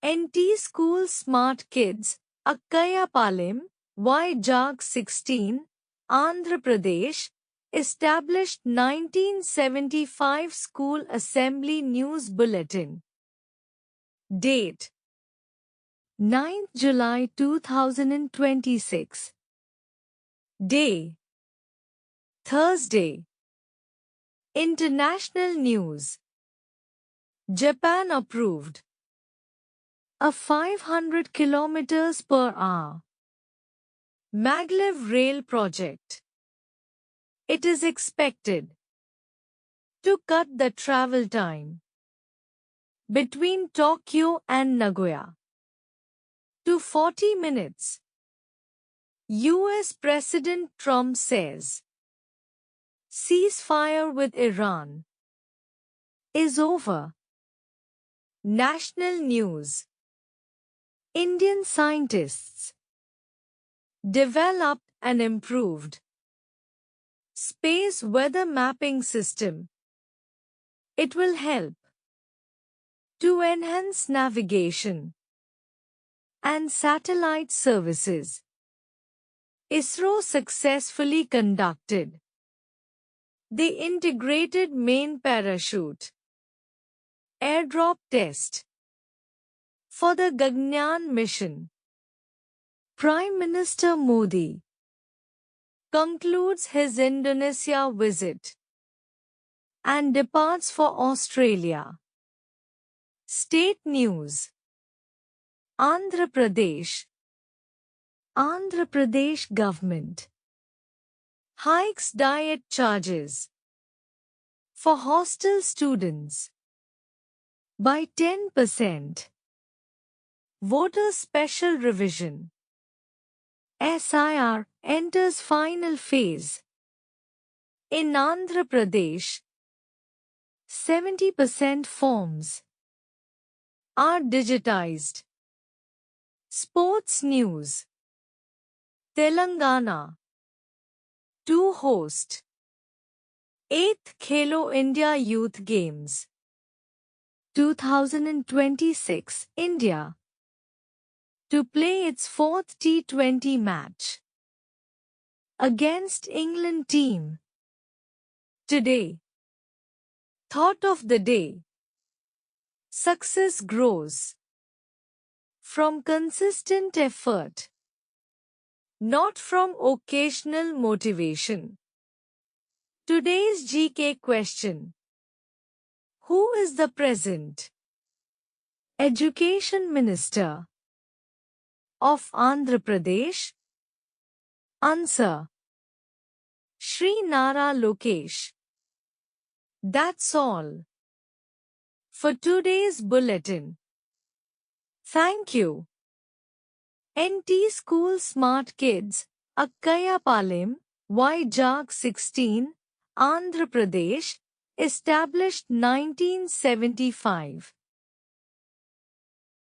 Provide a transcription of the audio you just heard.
NT School Smartkids Akkayyapalem, Vizag 16, Andhra Pradesh, established 1975 School Assembly News Bulletin. Date 9th July 2026. Day Thursday. International news. Japan approved a 500 km per hour maglev rail project. It is expected to cut the travel time between Tokyo and Nagoya to 40 minutes. US President Trump says ceasefire with Iran is over. National news. Indian scientists developed an improved space weather mapping system. It will help to enhance navigation and satellite services. ISRO successfully conducted the integrated main parachute airdrop test for the Gaganyaan mission. Prime Minister Modi concludes his Indonesia visit and departs for Australia. State news. Andhra Pradesh. Andhra Pradesh government hikes diet charges for hostel students by 10%. Voter special revision. SIR enters final phase. In Andhra Pradesh, 70% forms are digitized. Sports news. Telangana to host 8th Khelo India Youth Games 2026. India to play its 4th T20 match against England team today. Thought of the day. Success grows from consistent effort, not from occasional motivation. Today's GK question. Who is the present Education Minister of Andhra Pradesh? Answer. Shri Nara Lokesh. That's all for today's bulletin. Thank you. NT School Smartkids Akkayyapalem, Vizag 16, Andhra Pradesh, established 1975.